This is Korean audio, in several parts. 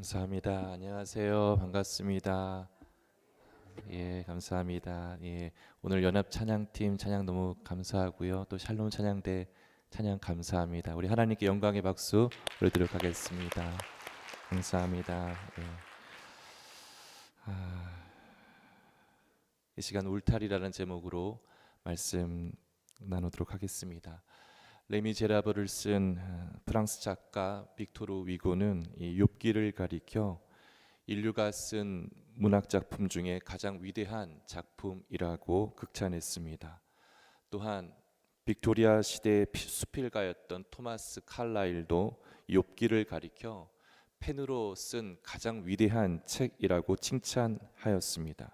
감사합니다. 안녕하세요. 반갑습니다. 예, 감사합니다. 예, 오늘 연합 찬양팀 찬양 너무 감사하고요. 또 샬롬 찬양대 찬양 감사합니다. 우리 하나님께 영광의 박수 올리도록 하겠습니다. 감사합니다. 예. 이 시간 울타리라는 제목으로 말씀 나누도록 하겠습니다. 레미 제라버를 쓴 프랑스 작가 빅토르 위고는 이 욥기를 가리켜 인류가 쓴 문학 작품 중에 가장 위대한 작품이라고 극찬했습니다. 또한 빅토리아 시대의 수필가였던 토마스 칼라일도 욥기를 가리켜 펜으로 쓴 가장 위대한 책이라고 칭찬하였습니다.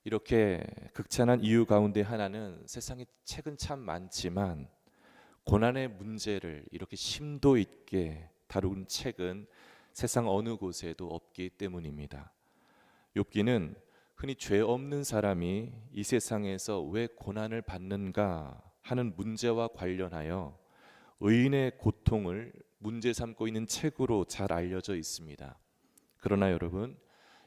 이렇게 극찬한 이유 가운데 하나는 세상에 책은 참 많지만 고난의 문제를 이렇게 심도 있게 다룬 책은 세상 어느 곳에도 없기 때문입니다. 욥기는 흔히 죄 없는 사람이 이 세상에서 왜 고난을 받는가 하는 문제와 관련하여 의인의 고통을 문제 삼고 있는 책으로 잘 알려져 있습니다. 그러나 여러분,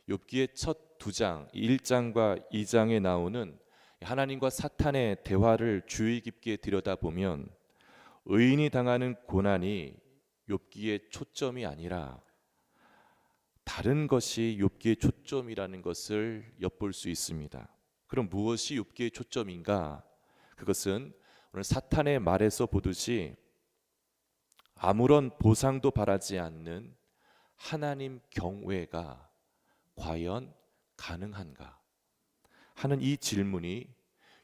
욥기의 첫 두 장, 1장과 2장에 나오는 하나님과 사탄의 대화를 주의 깊게 들여다보면 의인이 당하는 고난이 욥기의 초점이 아니라 다른 것이 욥기의 초점이라는 것을 엿볼 수 있습니다. 그럼 무엇이 욥기의 초점인가? 그것은 오늘 사탄의 말에서 보듯이 아무런 보상도 바라지 않는 하나님 경외가 과연 가능한가 하는 이 질문이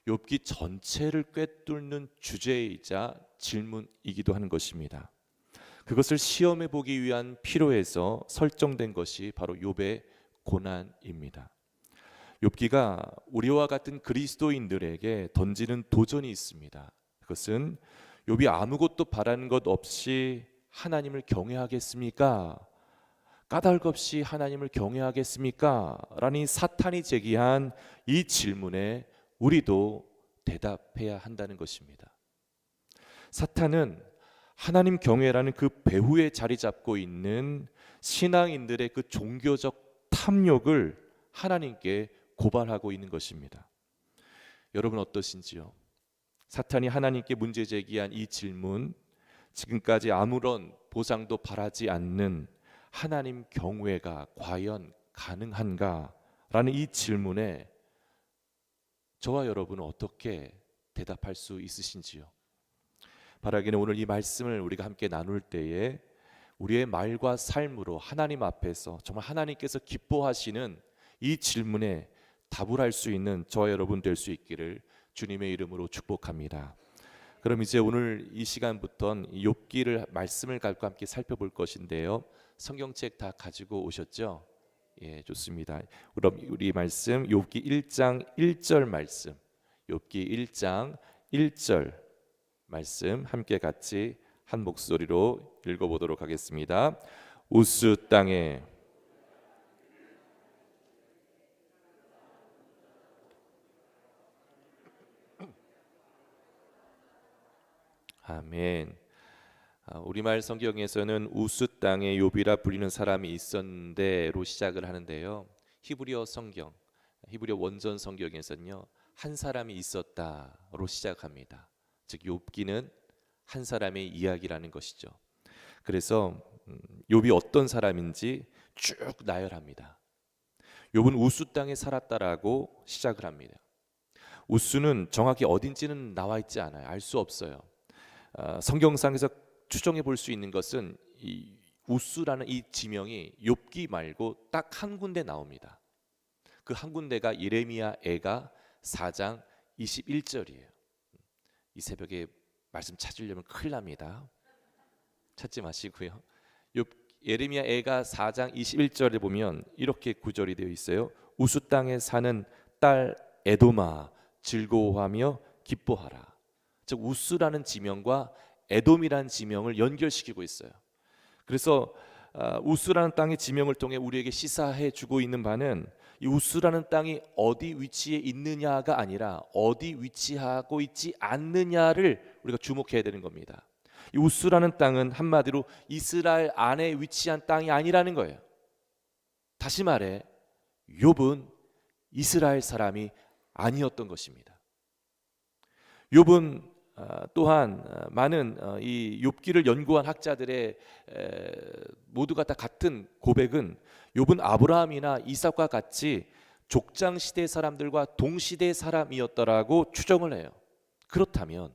욥기 전체를 꿰뚫는 주제이자 질문이기도 하는 것입니다. 그것을 시험해 보기 위한 필요에서 설정된 것이 바로 욥의 고난입니다. 욥기가 우리와 같은 그리스도인들에게 던지는 도전이 있습니다. 그것은 욥이 아무것도 바라는 것 없이 하나님을 경외하겠습니까? 까닭 없이 하나님을 경외하겠습니까? 라는 사탄이 제기한 이 질문에 우리도 대답해야 한다는 것입니다. 사탄은 하나님 경외라는 그 배후에 자리 잡고 있는 신앙인들의 그 종교적 탐욕을 하나님께 고발하고 있는 것입니다. 여러분 어떠신지요? 사탄이 하나님께 문제 제기한 이 질문, 지금까지 아무런 보상도 바라지 않는 하나님 경외가 과연 가능한가? 라는 이 질문에 저와 여러분은 어떻게 대답할 수 있으신지요? 바라기는 오늘 이 말씀을 우리가 함께 나눌 때에 우리의 말과 삶으로 하나님 앞에서 정말 하나님께서 기뻐하시는 이 질문에 답을 할 수 있는 저와 여러분 될 수 있기를 주님의 이름으로 축복합니다. 그럼 이제 오늘 이 시간부터는 욥기를 말씀을 갖고 함께 살펴볼 것인데요. 성경책 다 가지고 오셨죠? 예, 좋습니다. 그럼 우리 말씀 욥기 1장 1절 말씀, 욥기 1장 1절 말씀 함께 같이 한 목소리로 읽어보도록 하겠습니다. 우스 땅에 아멘. 우리말 성경에서는 우스 땅에 욥이라 불리는 사람이 있었는데로 시작을 하는데요. 히브리어 성경, 히브리어 원전 성경에서는요, 한 사람이 있었다로 시작합니다. 즉 욥기는 한 사람의 이야기라는 것이죠. 그래서 욥이 어떤 사람인지 쭉 나열합니다. 욥은 우스 땅에 살았다라고 시작을 합니다. 우스는 정확히 어딘지는 나와 있지 않아요. 알 수 없어요. 성경상에서 추정해 볼 수 있는 것은 이 우스라는 이 지명이 욥기 말고 딱 한 군데 나옵니다. 그 한 군데가 예레미야 애가 4장 21절이에요. 이 새벽에 말씀 찾으려면 큰일 납니다. 찾지 마시고요. 예레미야 애가 4장 21절에 보면 이렇게 구절이 되어 있어요. 우스 땅에 사는 딸 에돔아 즐거워하며 기뻐하라. 즉 우스라는 지명과 에돔이라는 지명을 연결시키고 있어요. 그래서 우스라는 땅의 지명을 통해 우리에게 시사해 주고 있는 바는 이 우스라는 땅이 어디 위치에 있느냐가 아니라 어디 위치하고 있지 않느냐를 우리가 주목해야 되는 겁니다. 이 우스라는 땅은 한마디로 이스라엘 안에 위치한 땅이 아니라는 거예요. 다시 말해 욥은 이스라엘 사람이 아니었던 것입니다. 욥은 또한 많은 이 욥기를 연구한 학자들의 모두가 다 같은 고백은 욥은 아브라함이나 이삭과 같이 족장 시대 사람들과 동시대 사람이었더라고 추정을 해요. 그렇다면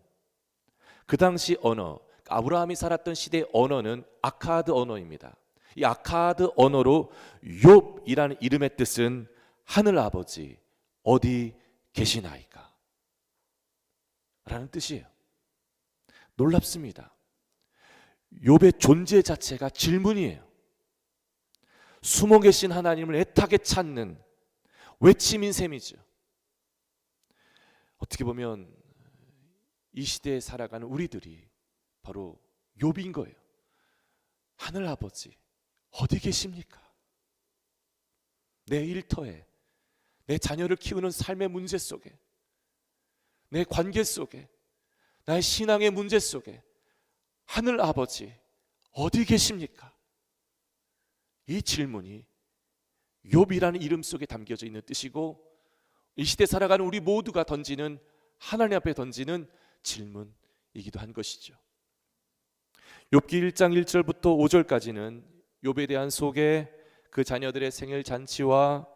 그 당시 언어, 아브라함이 살았던 시대의 언어는 아카드 언어입니다. 이 아카드 언어로 욥이라는 이름의 뜻은 하늘 아버지 어디 계시나이까 라는 뜻이에요. 놀랍습니다. 욥의 존재 자체가 질문이에요. 숨어 계신 하나님을 애타게 찾는 외침인 셈이죠. 어떻게 보면 이 시대에 살아가는 우리들이 바로 욥인 거예요. 하늘 아버지 어디 계십니까? 내 일터에, 내 자녀를 키우는 삶의 문제 속에, 내 관계 속에, 나의 신앙의 문제 속에 하늘 아버지 어디 계십니까? 이 질문이 욥이라는 이름 속에 담겨져 있는 뜻이고, 이 시대 살아가는 우리 모두가 던지는, 하나님 앞에 던지는 질문이기도 한 것이죠. 욥기 1장 1절부터 5절까지는 욥에 대한 소개, 그 자녀들의 생일 잔치와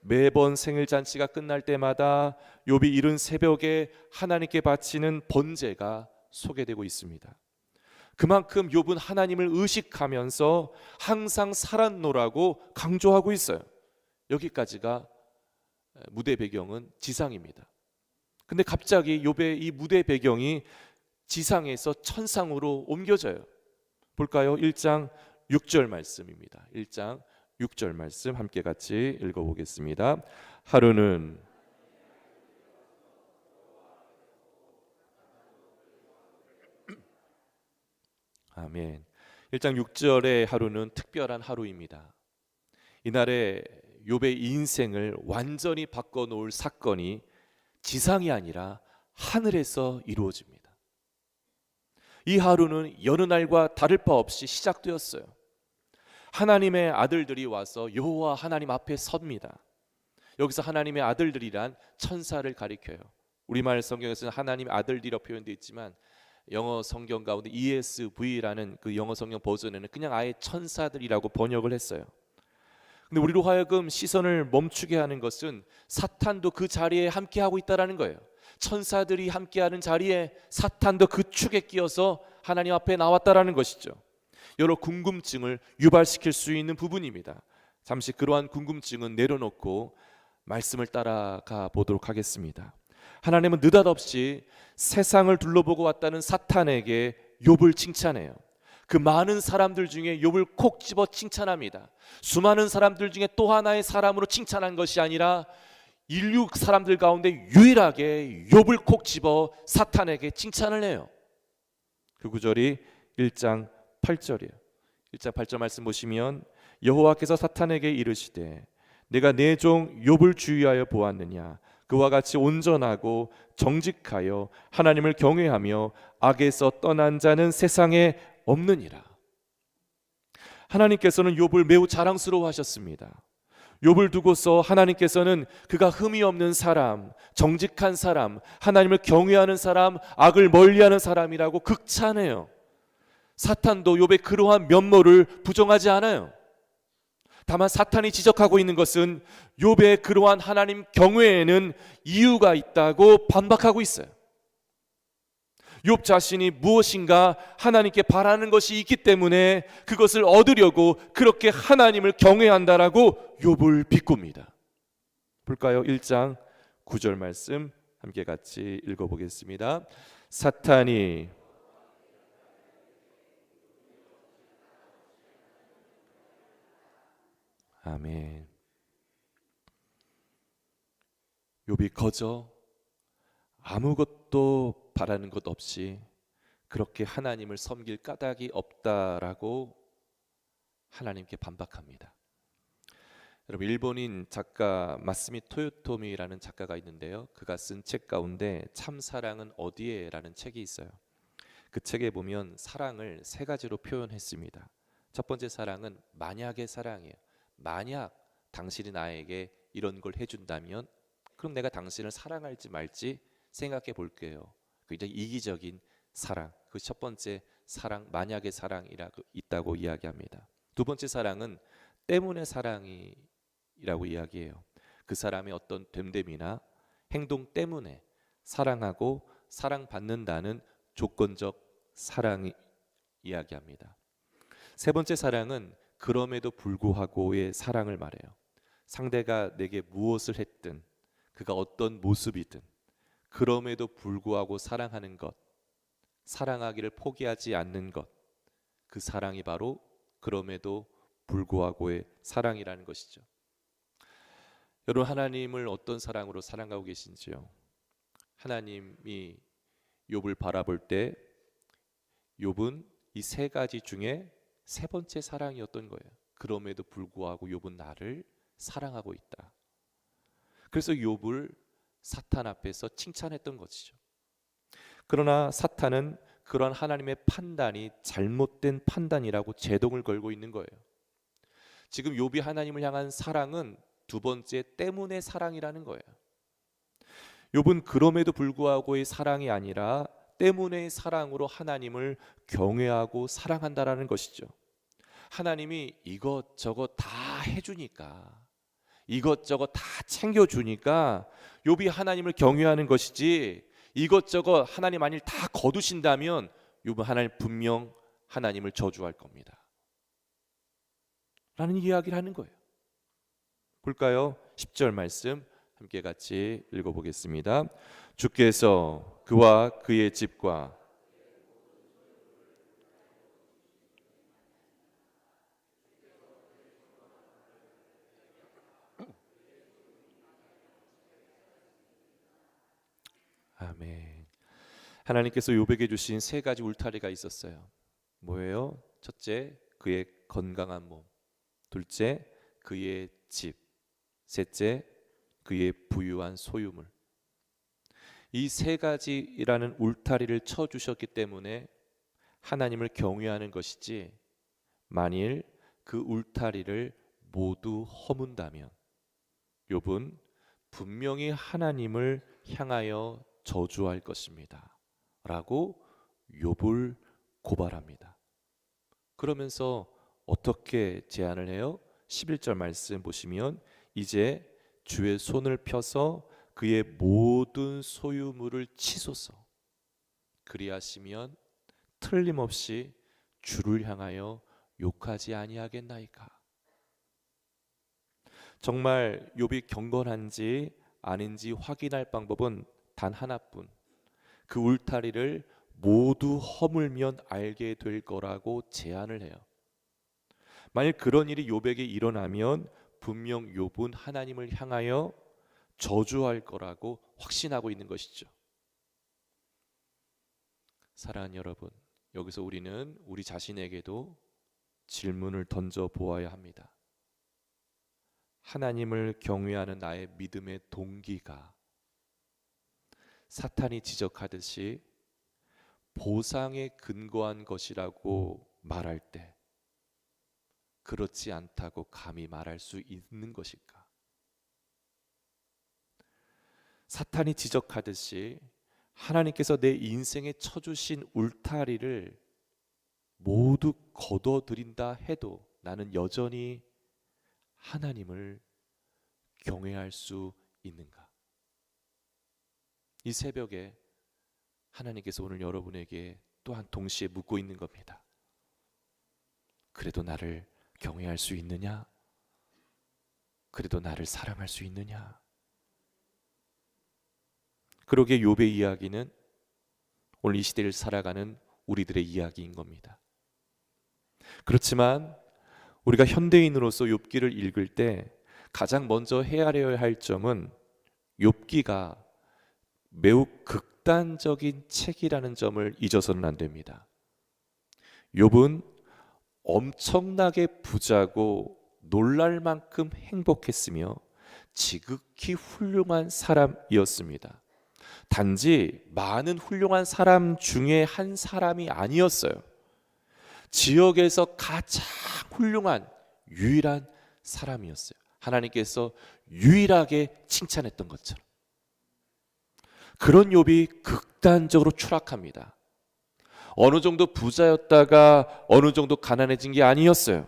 매번 생일 잔치가 끝날 때마다 욥이 이른 새벽에 하나님께 바치는 번제가 소개되고 있습니다. 그만큼 욥은 하나님을 의식하면서 항상 살았노라고 강조하고 있어요. 여기까지가 무대 배경은 지상입니다. 근데 갑자기 욥의 이 무대 배경이 지상에서 천상으로 옮겨져요. 볼까요? 1장 6절 말씀입니다. 1장 6절 말씀 함께 같이 읽어보겠습니다. 하루는 아멘. 1장 6절의 하루는 특별한 하루입니다. 이날에 욥의 인생을 완전히 바꿔놓을 사건이 지상이 아니라 하늘에서 이루어집니다. 이 하루는 여느 날과 다를 바 없이 시작되었어요. 하나님의 아들들이 와서 여호와 하나님 앞에 섭니다. 여기서 하나님의 아들들이란 천사를 가리켜요. 우리말 성경에서는 하나님의 아들들이라고 표현되어 있지만 영어 성경 가운데 ESV라는 그 영어 성경 버전에는 그냥 아예 천사들이라고 번역을 했어요. 근데 우리로 하여금 시선을 멈추게 하는 것은 사탄도 그 자리에 함께하고 있다는 거예요. 천사들이 함께하는 자리에 사탄도 그 축에 끼어서 하나님 앞에 나왔다라는 것이죠. 여러 궁금증을 유발시킬 수 있는 부분입니다. 잠시 그러한 궁금증은 내려놓고 말씀을 따라가 보도록 하겠습니다. 하나님은 느닷없이 세상을 둘러보고 왔다는 사탄에게 욥을 칭찬해요. 그 많은 사람들 중에 욥을 콕 집어 칭찬합니다. 수많은 사람들 중에 또 하나의 사람으로 칭찬한 것이 아니라 인류 사람들 가운데 유일하게 욥을 콕 집어 사탄에게 칭찬을 해요. 그 구절이 1장 8절이에요. 1장 8절 말씀 보시면 여호와께서 사탄에게 이르시되 내가 내 종 욥을 주의하여 보았느냐. 그와 같이 온전하고 정직하여 하나님을 경외하며 악에서 떠난 자는 세상에 없느니라. 하나님께서는 욥을 매우 자랑스러워하셨습니다. 욥을 두고서 하나님께서는 그가 흠이 없는 사람, 정직한 사람, 하나님을 경외하는 사람, 악을 멀리하는 사람이라고 극찬해요. 사탄도 욥의 그러한 면모를 부정하지 않아요. 다만 사탄이 지적하고 있는 것은 욥의 그러한 하나님 경외에는 이유가 있다고 반박하고 있어요. 욥 자신이 무엇인가 하나님께 바라는 것이 있기 때문에 그것을 얻으려고 그렇게 하나님을 경외한다라고 욥을 비꼽니다. 볼까요? 1장 9절 말씀 함께 같이 읽어보겠습니다. 사탄이 아멘. 욥이 거저 아무것도 바라는 것 없이 그렇게 하나님을 섬길 까닭이 없다라고 하나님께 반박합니다. 여러분, 일본인 작가 마스미 토요토미라는 작가가 있는데요. 그가 쓴 책 가운데 참 사랑은 어디에? 라는 책이 있어요. 그 책에 보면 사랑을 세 가지로 표현했습니다. 첫 번째 사랑은 만약의 사랑이에요. 만약 당신이 나에게 이런 걸 해준다면 그럼 내가 당신을 사랑할지 말지 생각해 볼게요. 굉장히 이기적인 사랑, 그 첫 번째 사랑, 만약의 사랑이라고 있다고 이야기합니다. 두 번째 사랑은 때문에 사랑이라고 이야기해요. 그 사람의 어떤 됨됨이나 행동 때문에 사랑하고 사랑받는다는 조건적 사랑이 이야기합니다. 세 번째 사랑은 그럼에도 불구하고의 사랑을 말해요. 상대가 내게 무엇을 했든 그가 어떤 모습이든 그럼에도 불구하고 사랑하는 것, 사랑하기를 포기하지 않는 것, 그 사랑이 바로 그럼에도 불구하고의 사랑이라는 것이죠. 여러분, 하나님을 어떤 사랑으로 사랑하고 계신지요? 하나님이 욥을 바라볼 때 욥은 이 세 가지 중에 세 번째 사랑이었던 거예요. 그럼에도 불구하고 욥은 나를 사랑하고 있다. 그래서 욥을 사탄 앞에서 칭찬했던 것이죠. 그러나 사탄은 그러한 하나님의 판단이 잘못된 판단이라고 제동을 걸고 있는 거예요. 지금 욥이 하나님을 향한 사랑은 두 번째 때문에 사랑이라는 거예요. 욥은 그럼에도 불구하고의 사랑이 아니라 때문의 사랑으로 하나님을 경외하고 사랑한다라는 것이죠. 하나님이 이것저것 다 해주니까, 이것저것 다 챙겨주니까 욥이 하나님을 경외하는 것이지, 이것저것 하나님 아닐 다 거두신다면 욥은 하나님 분명 하나님을 저주할 겁니다 라는 이야기를 하는 거예요. 볼까요? 10절 말씀 함께 같이 읽어보겠습니다. 주께서 그와 그의 집과 아멘. 하나님께서 욥에게 주신 세 가지 울타리가 있었어요. 뭐예요? 첫째, 그의 건강한 몸. 둘째, 그의 집. 셋째, 그의 부유한 소유물. 이 세 가지라는 울타리를 쳐주셨기 때문에 하나님을 경외하는 것이지, 만일 그 울타리를 모두 허문다면 욥은 분명히 하나님을 향하여 저주할 것입니다 라고 욥을 고발합니다. 그러면서 어떻게 제안을 해요? 11절 말씀 보시면 이제 주의 손을 펴서 그의 모든 소유물을 치소서. 그리하시면 틀림없이 주를 향하여 욕하지 아니하겠나이까. 정말 욥이 경건한지 아닌지 확인할 방법은 단 하나뿐. 그 울타리를 모두 허물면 알게 될 거라고 제안을 해요. 만일 그런 일이 욥에게 일어나면 분명 욥은 하나님을 향하여 저주할 거라고 확신하고 있는 것이죠. 사랑하는 여러분, 여기서 우리는 우리 자신에게도 질문을 던져 보아야 합니다. 하나님을 경외하는 나의 믿음의 동기가 사탄이 지적하듯이 보상에 근거한 것이라고 말할 때 그렇지 않다고 감히 말할 수 있는 것일까? 사탄이 지적하듯이 하나님께서 내 인생에 쳐주신 울타리를 모두 거둬들인다 해도 나는 여전히 하나님을 경외할 수 있는가? 이 새벽에 하나님께서 오늘 여러분에게 또한 동시에 묻고 있는 겁니다. 그래도 나를 경외할 수 있느냐? 그래도 나를 사랑할 수 있느냐? 그러게 욥의 이야기는 오늘 이 시대를 살아가는 우리들의 이야기인 겁니다. 그렇지만 우리가 현대인으로서 욥기를 읽을 때 가장 먼저 헤아려야 할 점은 욥기가 매우 극단적인 책이라는 점을 잊어서는 안 됩니다. 욥은 엄청나게 부자고 놀랄 만큼 행복했으며 지극히 훌륭한 사람이었습니다. 단지 많은 훌륭한 사람 중에 한 사람이 아니었어요. 지역에서 가장 훌륭한 유일한 사람이었어요. 하나님께서 유일하게 칭찬했던 것처럼 그런 욥이 극단적으로 추락합니다. 어느 정도 부자였다가 어느 정도 가난해진 게 아니었어요.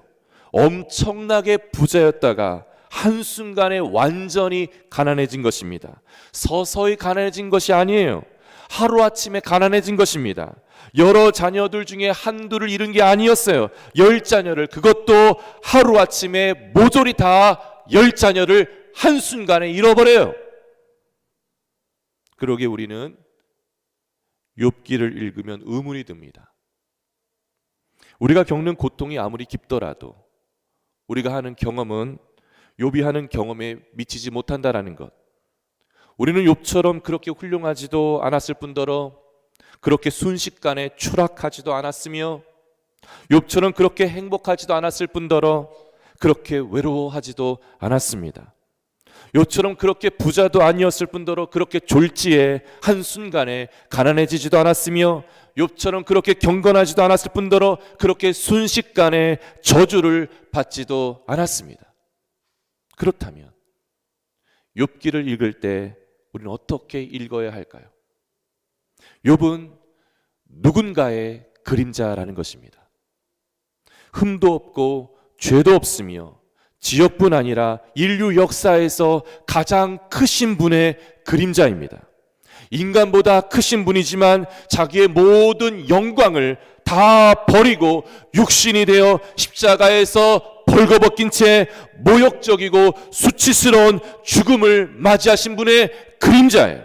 엄청나게 부자였다가 한순간에 완전히 가난해진 것입니다. 서서히 가난해진 것이 아니에요. 하루아침에 가난해진 것입니다. 여러 자녀들 중에 한두를 잃은 게 아니었어요. 10자녀를, 그것도 하루아침에 모조리 다 10자녀를 한순간에 잃어버려요. 그러기에 우리는 욥기를 읽으면 의문이 듭니다. 우리가 겪는 고통이 아무리 깊더라도 우리가 하는 경험은 욥이 하는 경험에 미치지 못한다라는 것. 우리는 욥처럼 그렇게 훌륭하지도 않았을 뿐더러 그렇게 순식간에 추락하지도 않았으며 욥처럼 그렇게 행복하지도 않았을 뿐더러 그렇게 외로워하지도 않았습니다. 욥처럼 그렇게 부자도 아니었을 뿐더러 그렇게 졸지에 한순간에 가난해지지도 않았으며 욥처럼 그렇게 경건하지도 않았을 뿐더러 그렇게 순식간에 저주를 받지도 않았습니다. 그렇다면 욥기를 읽을 때 우리는 어떻게 읽어야 할까요? 욥은 누군가의 그림자라는 것입니다. 흠도 없고 죄도 없으며 지역뿐 아니라 인류 역사에서 가장 크신 분의 그림자입니다. 인간보다 크신 분이지만 자기의 모든 영광을 다 버리고 육신이 되어 십자가에서 벌거벗긴 채 모욕적이고 수치스러운 죽음을 맞이하신 분의 그림자예요.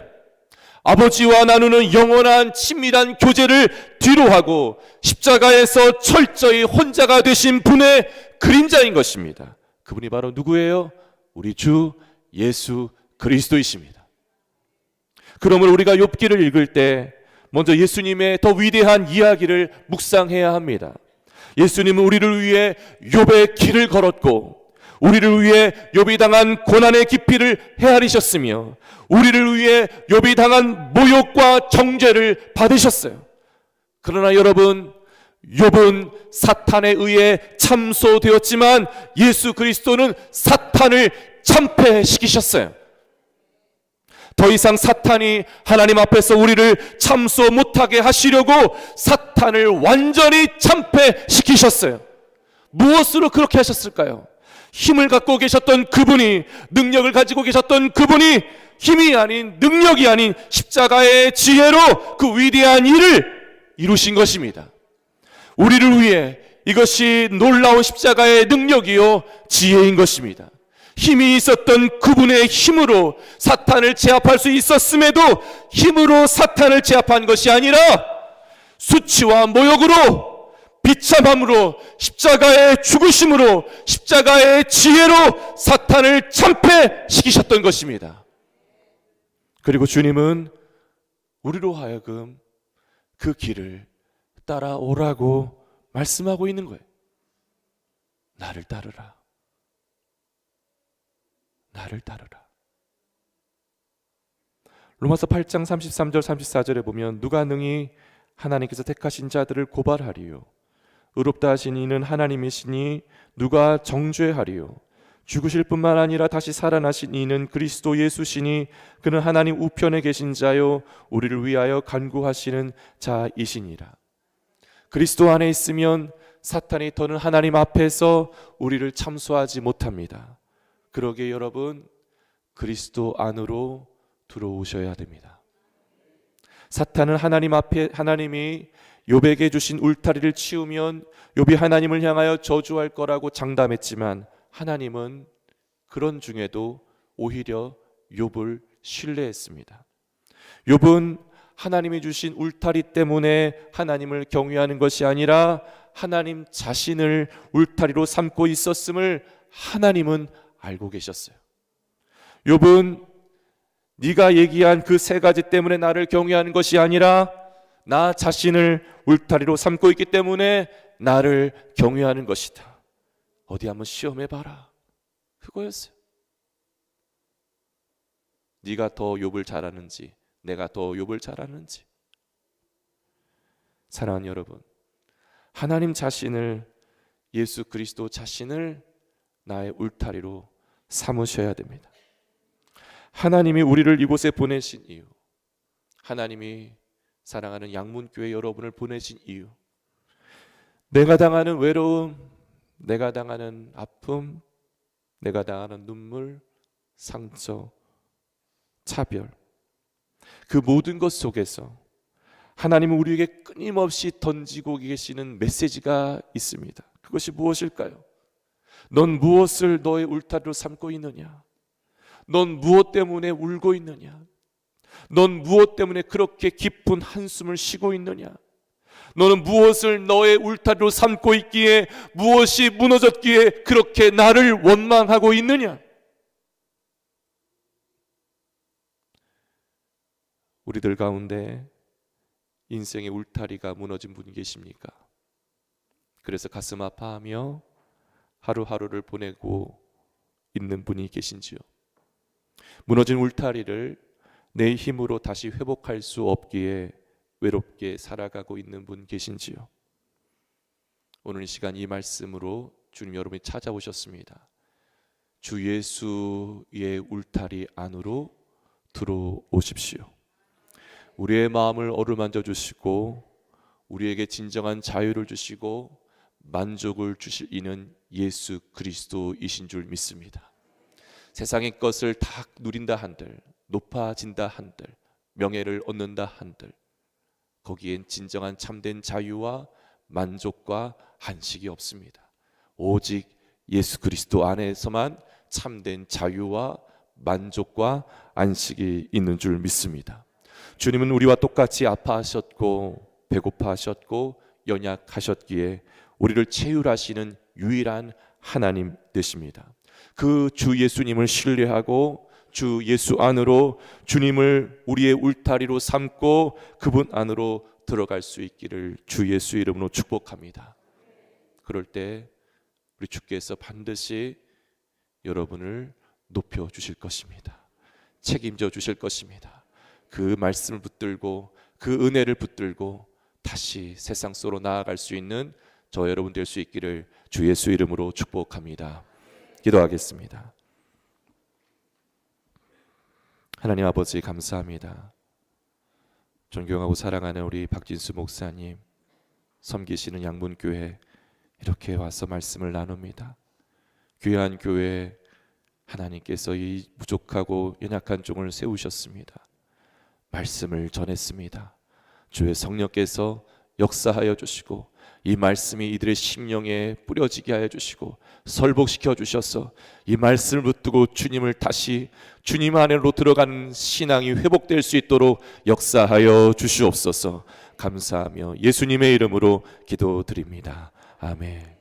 아버지와 나누는 영원한 친밀한 교제를 뒤로하고 십자가에서 철저히 혼자가 되신 분의 그림자인 것입니다. 그분이 바로 누구예요? 우리 주 예수 그리스도이십니다. 그러므로 우리가 욥기를 읽을 때 먼저 예수님의 더 위대한 이야기를 묵상해야 합니다. 예수님은 우리를 위해 욥의 길을 걸었고 우리를 위해 욥이 당한 고난의 깊이를 헤아리셨으며 우리를 위해 욥이 당한 모욕과 정죄를 받으셨어요. 그러나 여러분, 욥은 사탄에 의해 참소되었지만 예수 그리스도는 사탄을 참패시키셨어요. 더 이상 사탄이 하나님 앞에서 우리를 참소 못하게 하시려고 사탄을 완전히 참패시키셨어요. 무엇으로 그렇게 하셨을까요? 힘을 갖고 계셨던 그분이, 능력을 가지고 계셨던 그분이 힘이 아닌, 능력이 아닌 십자가의 지혜로 그 위대한 일을 이루신 것입니다. 우리를 위해 이것이 놀라운 십자가의 능력이요 지혜인 것입니다. 힘이 있었던 그분의 힘으로 사탄을 제압할 수 있었음에도 힘으로 사탄을 제압한 것이 아니라 수치와 모욕으로, 비참함으로, 십자가의 죽으심으로, 십자가의 지혜로 사탄을 참패시키셨던 것입니다. 그리고 주님은 우리로 하여금 그 길을 따라오라고 말씀하고 있는 거예요. 나를 따르라. 나를 따르라. 로마서 8장 33절 34절에 보면 누가 능히 하나님께서 택하신 자들을 고발하리요. 의롭다 하신 이는 하나님이시니 누가 정죄하리요. 죽으실 뿐만 아니라 다시 살아나신 이는 그리스도 예수시니 그는 하나님 우편에 계신 자요 우리를 위하여 간구하시는 자이시니라. 그리스도 안에 있으면 사탄이 더는 하나님 앞에서 우리를 참소하지 못합니다. 그러기에 여러분, 그리스도 안으로 들어오셔야 됩니다. 사탄은 하나님 앞에, 하나님이 욥에게 주신 울타리를 치우면 욥이 하나님을 향하여 저주할 거라고 장담했지만 하나님은 그런 중에도 오히려 욥을 신뢰했습니다. 욥은 하나님이 주신 울타리 때문에 하나님을 경외하는 것이 아니라 하나님 자신을 울타리로 삼고 있었음을 하나님은 알고 계셨어요. 욥은 네가 얘기한 그 세 가지 때문에 나를 경외하는 것이 아니라 나 자신을 울타리로 삼고 있기 때문에 나를 경외하는 것이다. 어디 한번 시험해봐라. 그거였어요. 네가 더 욥을 잘 아는지 내가 더 욥을 잘 아는지. 사랑하는 여러분, 하나님 자신을, 예수 그리스도 자신을 나의 울타리로 삼으셔야 됩니다. 하나님이 우리를 이곳에 보내신 이유, 하나님이 사랑하는 양문교회 여러분을 보내신 이유, 내가 당하는 외로움, 내가 당하는 아픔, 내가 당하는 눈물, 상처, 차별, 그 모든 것 속에서 하나님은 우리에게 끊임없이 던지고 계시는 메시지가 있습니다. 그것이 무엇일까요? 넌 무엇을 너의 울타리로 삼고 있느냐? 넌 무엇 때문에 울고 있느냐? 넌 무엇 때문에 그렇게 깊은 한숨을 쉬고 있느냐? 너는 무엇을 너의 울타리로 삼고 있기에, 무엇이 무너졌기에 그렇게 나를 원망하고 있느냐? 우리들 가운데 인생의 울타리가 무너진 분이 계십니까? 그래서 가슴 아파하며 하루하루를 보내고 있는 분이 계신지요? 무너진 울타리를 내 힘으로 다시 회복할 수 없기에 외롭게 살아가고 있는 분 계신지요? 오늘 이 시간 이 말씀으로 주님 여러분이 찾아오셨습니다. 주 예수의 울타리 안으로 들어오십시오. 우리의 마음을 어루만져 주시고 우리에게 진정한 자유를 주시고 만족을 주실 이는 예수 그리스도이신 줄 믿습니다. 세상의 것을 다 누린다 한들, 높아진다 한들, 명예를 얻는다 한들, 거기엔 진정한 참된 자유와 만족과 안식이 없습니다. 오직 예수 그리스도 안에서만 참된 자유와 만족과 안식이 있는 줄 믿습니다. 주님은 우리와 똑같이 아파하셨고 배고파하셨고 연약하셨기에 우리를 채울하시는 유일한 하나님 되십니다. 그 주 예수님을 신뢰하고 주 예수 안으로 주님을 우리의 울타리로 삼고 그분 안으로 들어갈 수 있기를 주 예수 이름으로 축복합니다. 그럴 때 우리 주께서 반드시 여러분을 높여주실 것입니다. 책임져 주실 것입니다. 그 말씀을 붙들고 그 은혜를 붙들고 다시 세상 속으로 나아갈 수 있는 저 여러분 될 수 있기를 주 예수 이름으로 축복합니다. 기도하겠습니다. 하나님 아버지 감사합니다. 존경하고 사랑하는 우리 박진수 목사님, 섬기시는 양문교회 이렇게 와서 말씀을 나눕니다. 귀한 교회 하나님께서 이 부족하고 연약한 종을 세우셨습니다. 말씀을 전했습니다. 주의 성령께서 역사하여 주시고 이 말씀이 이들의 심령에 뿌려지게 하여 주시고 설복시켜 주셔서 이 말씀을 붙들고 주님을 다시 주님 안으로 들어가는 신앙이 회복될 수 있도록 역사하여 주시옵소서. 감사하며 예수님의 이름으로 기도드립니다. 아멘.